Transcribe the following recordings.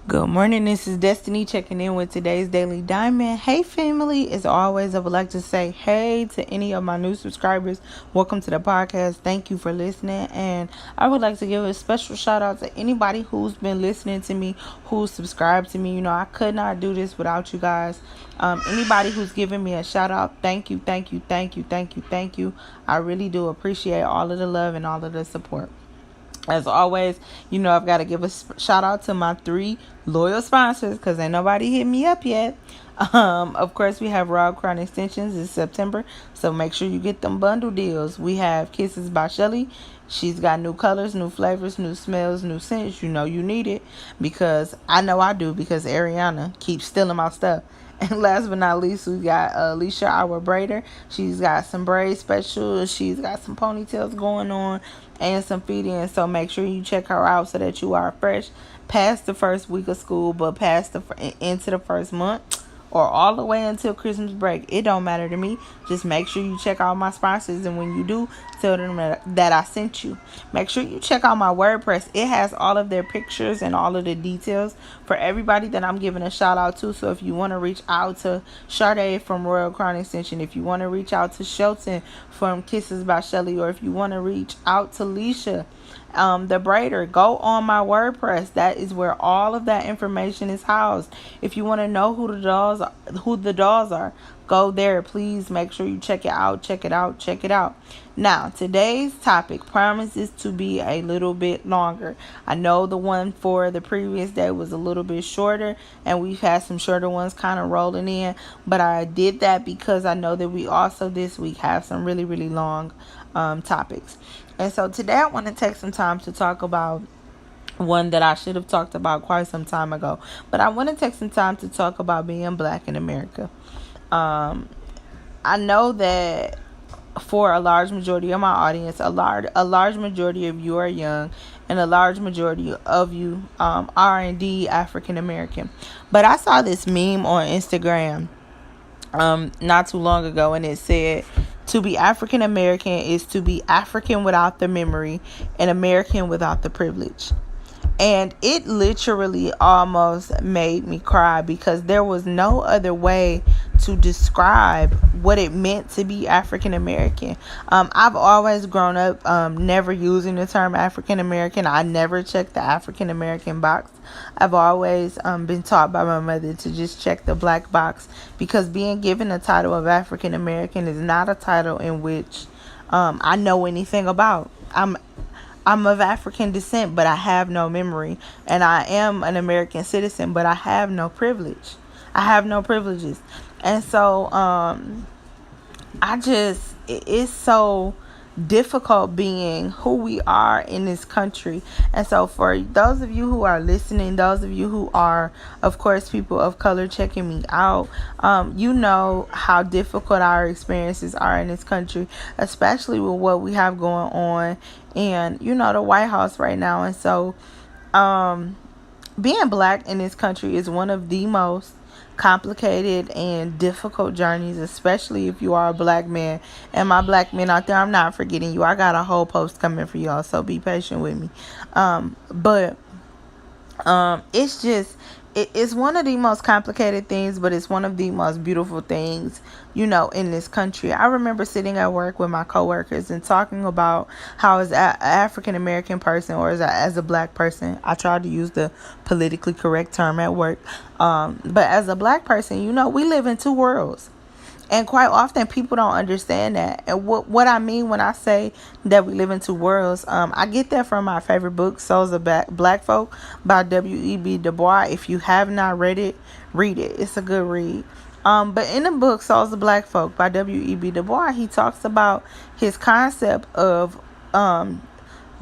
Good morning, this is Destiny checking in with today's Daily Diamond. Hey family, as always, I would like to say hey to any of my new subscribers. Welcome to the podcast. Thank you for listening. And I would like to give a special shout out to anybody who's been listening to me, who's subscribed to me. You know, I could not do this without you guys. Anybody who's giving me a shout out, thank you, thank you, thank you, thank you, thank you. I really do appreciate all of the love and all of the support. As always, you know, I've got to give a shout out to my 3 loyal sponsors because ain't nobody hit me up yet. Of course, we have Raw Crown Extensions in September, so make sure you get them bundle deals. We have Kisses by Shelly. She's got new colors, new flavors, new smells, new scents. You know you need it because I know I do because Ariana keeps stealing my stuff. And last but not least, we got Lisha, our braider. She's got some braid specials. She's got some ponytails going on and some feeding. So make sure you check her out so that you are fresh past the first week of school, but past into the first month or all the way until Christmas break. It don't matter to me. Just make sure you check out my sponsors, and when you do, tell them that I sent you. Make sure you check out my WordPress. It has all of their pictures and all of the details for everybody that I'm giving a shout out to. So if you want to reach out to Sade from Royal Crown Extension, if you want to reach out to Shelton from Kisses by Shelly, or if you want to reach out to Lisha, the braider, go on my WordPress. That is where all of that information is housed. If you want to know who the dolls are, go there. Please make sure you check it out. Check it out. Check it out. Now, today's topic promises to be a little bit longer. I know the one for the previous day was a little bit shorter, and we've had some shorter ones kind of rolling in, but I did that because I know that we also this week have some really, really long topics. And so today I want to take some time to talk about one that I should have talked about quite some time ago. But I want to take some time to talk about being black in America. Um, I know that for a large majority of my audience, a large majority of you are young, and a large majority of you are indeed African American. But I saw this meme on Instagram not too long ago, and it said to be African American is to be African without the memory and American without the privilege. And it literally almost made me cry because there was no other way to describe what it meant to be African American. I've always grown up never using the term African American. I never checked the African American box. I've always been taught by my mother to just check the black box because being given the title of African American is not a title in which I know anything about. I'm of African descent, but I have no memory. And I am an American citizen, but I have no privilege. I have no privileges. And so it's so difficult being who we are in this country. And so for those of you who are listening, those of you who are, of course, people of color checking me out, you know how difficult our experiences are in this country, especially with what we have going on and, you know, the White House right now. And so being black in this country is one of the most complicated and difficult journeys, especially if you are a black man. And my black men out there, I'm not forgetting you. I got a whole post coming for y'all, so be patient with me. But it's just it's one of the most complicated things, but it's one of the most beautiful things, you know, in this country. I remember sitting at work with my coworkers and talking about how as an African American person, or as a black person, I tried to use the politically correct term at work, but as a black person, you know, we live in two worlds. And quite often people don't understand that. And what I mean when I say that we live in two worlds, I get that from my favorite book, Souls of Black Folk by W.E.B. Du Bois. If you have not read it, read it. It's a good read. But in the book, Souls of Black Folk by W.E.B. Du Bois, he talks about his concept of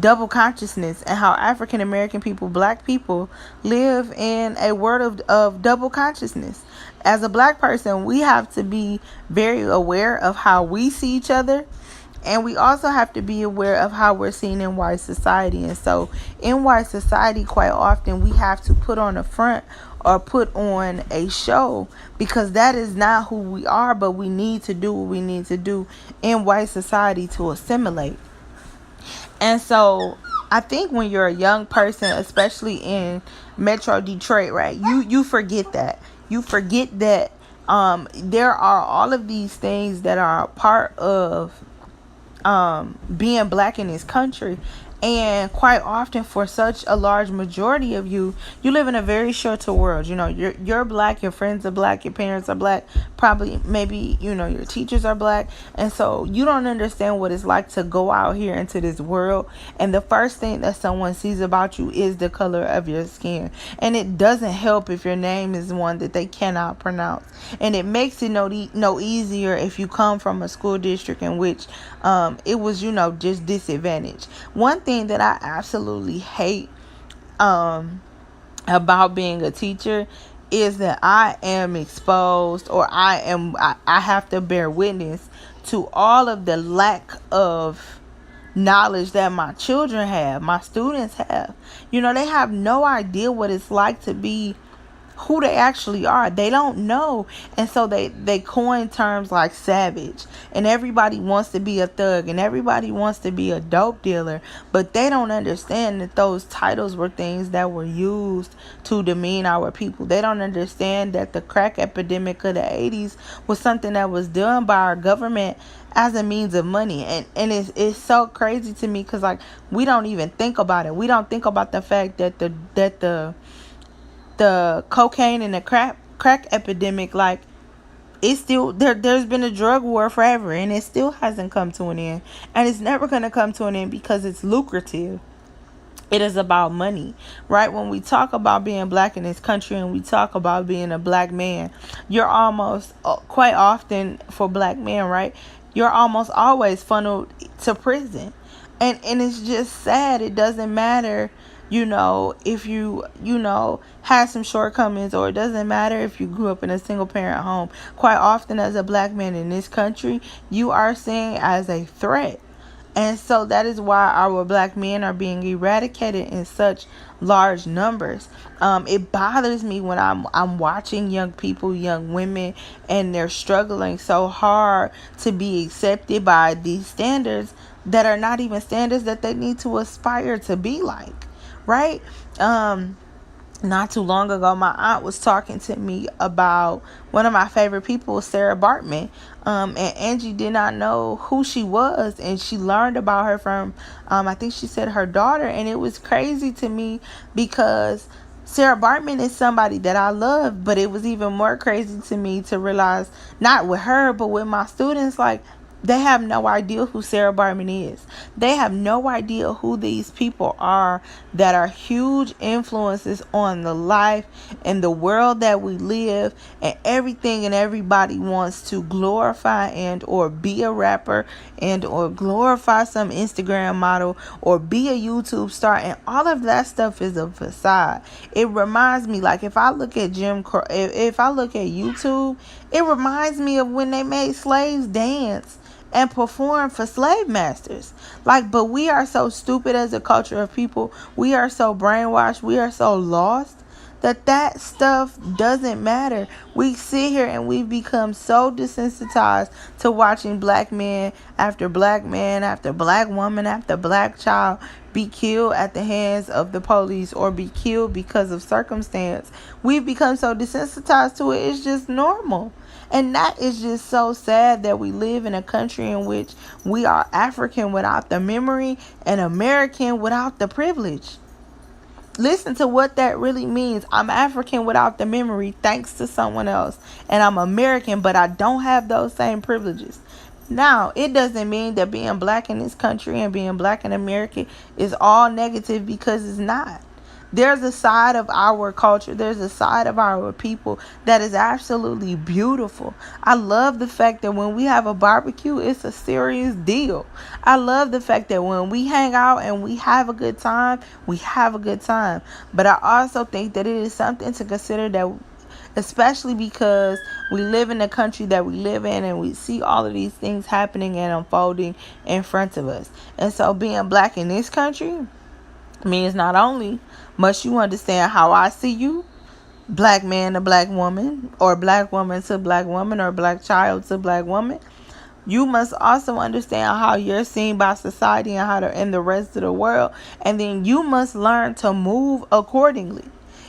double consciousness and how African American people, black people, live in a world of double consciousness. As a black person, we have to be very aware of how we see each other, and we also have to be aware of how we're seen in white society. And so in white society, quite often we have to put on a front or put on a show because that is not who we are, but we need to do what we need to do in white society to assimilate. And so I think when you're a young person, especially in Metro Detroit, right, you forget that. You forget that there are all of these things that are a part of being black in this country. And quite often, for such a large majority of you, you live in a very sheltered world. You know, you're black, your friends are black, your parents are black, probably maybe, you know, your teachers are black. And so you don't understand what it's like to go out here into this world, and the first thing that someone sees about you is the color of your skin. And it doesn't help if your name is one that they cannot pronounce. And it makes it no easier if you come from a school district in which it was, you know, just disadvantaged. One thing that I absolutely hate about being a teacher is that I am exposed, or I have to bear witness to all of the lack of knowledge that my children have, my students have. You know, they have no idea what it's like to be who they actually are. They don't know. And so they coin terms like savage, and everybody wants to be a thug, and everybody wants to be a dope dealer, but they don't understand that those titles were things that were used to demean our people. They don't understand that the crack epidemic of the 80s was something that was done by our government as a means of money. And it's so crazy to me, because like, we don't even think about it. We don't think about the fact that the cocaine and the crack epidemic, like, it's still there's been a drug war forever, and it still hasn't come to an end, and it's never going to come to an end, because it's lucrative. It is about money, right? When we talk about being black in this country, and we talk about being a black man, you're almost quite often, for black men, right, you're almost always funneled to prison. And it's just sad. It doesn't matter, you know, if you know, had some shortcomings, or it doesn't matter if you grew up in a single parent home. Quite often, as a black man in this country, you are seen as a threat. And so that is why our black men are being eradicated in such large numbers. It bothers me when I'm watching young people, young women, and they're struggling so hard to be accepted by these standards that are not even standards that they need to aspire to be like, right? Not too long ago, my aunt was talking to me about one of my favorite people, Sarah Bartman. And Angie did not know who she was, and she learned about her from, I think she said, her daughter. And it was crazy to me, because Sarah Bartman is somebody that I love, but it was even more crazy to me to realize, not with her, but with my students, like, they have no idea who Sarah Bartman is. They have no idea who these people are that are huge influences on the life and the world that we live, and everything and everybody wants to glorify and or be a rapper and or glorify some Instagram model or be a YouTube star, and all of that stuff is a facade. It reminds me, like, if I look at if I look at YouTube, it reminds me of when they made slaves dance and perform for slave masters. Like, but we are so stupid as a culture of people. We are so brainwashed. We are so lost that stuff doesn't matter. We sit here and we've become so desensitized to watching black man after black man after black woman after black child be killed at the hands of the police, or be killed because of circumstance. We've become so desensitized to it. It's just normal. And that is just so sad, that we live in a country in which we are African without the memory and American without the privilege. Listen to what that really means. I'm African without the memory thanks to someone else. And I'm American, but I don't have those same privileges. Now, it doesn't mean that being black in this country and being black in America is all negative, because it's not. There's a side of our culture, there's a side of our people that is absolutely beautiful. I love the fact that when we have a barbecue, it's a serious deal. I love the fact that when we hang out and we have a good time, we have a good time. But I also think that it is something to consider, that especially because we live in the country that we live in, and we see all of these things happening and unfolding in front of us. And so being black in this country means not only must you understand how I see you, black man to black woman, or black woman to black woman, or black child to black woman, You must also understand how you're seen by society and how in the rest of the world. And then you must learn to move accordingly.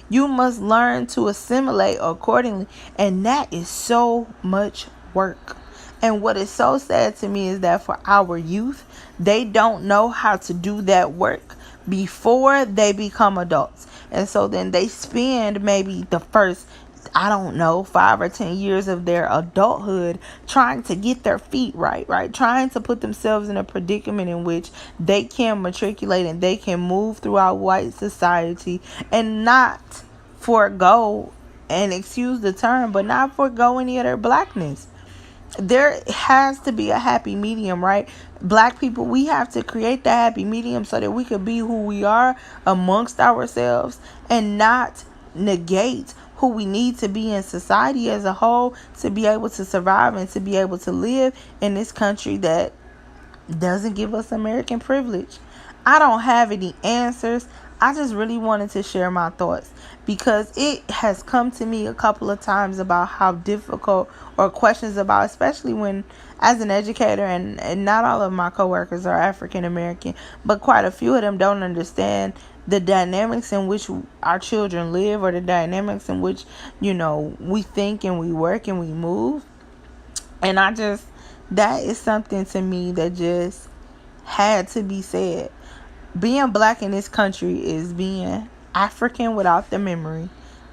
You must learn to assimilate accordingly. And that is so much work. And what is so sad to me is that for our youth, they don't know how to do that work before they become adults. And so then they spend maybe the first, I don't know, 5 or 10 years of their adulthood trying to get their feet right? Trying to put themselves in a predicament in which they can matriculate and they can move throughout white society and not forego, and excuse the term, but not forego any of their blackness. There has to be a happy medium, right? Black people, we have to create that happy medium so that we could be who we are amongst ourselves and not negate who we need to be in society as a whole to be able to survive and to be able to live in this country that doesn't give us American privilege. I don't have any answers. I just really wanted to share my thoughts because it has come to me a couple of times about how difficult, or questions about, especially when as an educator, and not all of my coworkers are African American, but quite a few of them don't understand the dynamics in which our children live, or the dynamics in which, we think and we work and we move. And that is something to me that just had to be said. Being black in this country is being African without the memory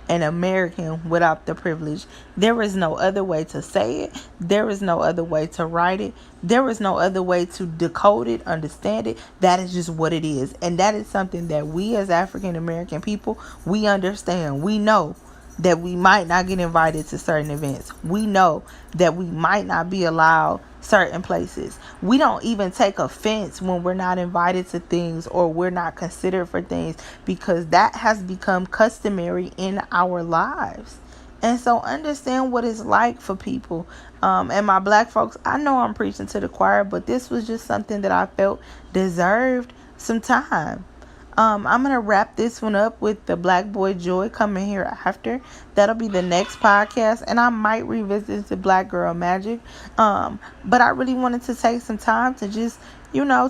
and American without the privilege. There is no other way to say it. There is no other way to write it. There is no other way to decode it, understand it. That is just what it is. And that is something that we as African American people, we understand. We know that we might not get invited to certain events. We know that we might not be allowed certain places. We don't even take offense when we're not invited to things or we're not considered for things, because that has become customary in our lives. And so understand what it's like for people. And my black folks, I know I'm preaching to the choir, but this was just something that I felt deserved some time. I'm going to wrap this one up with the Black Boy Joy coming here after. That'll be the next podcast. And I might revisit the Black Girl Magic. But I really wanted to take some time to just,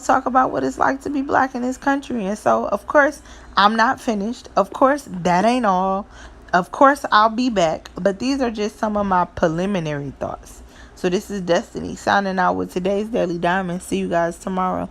talk about what it's like to be black in this country. And so, of course, I'm not finished. Of course, that ain't all. Of course, I'll be back. But these are just some of my preliminary thoughts. So this is Destiny signing out with today's Daily Diamond. See you guys tomorrow.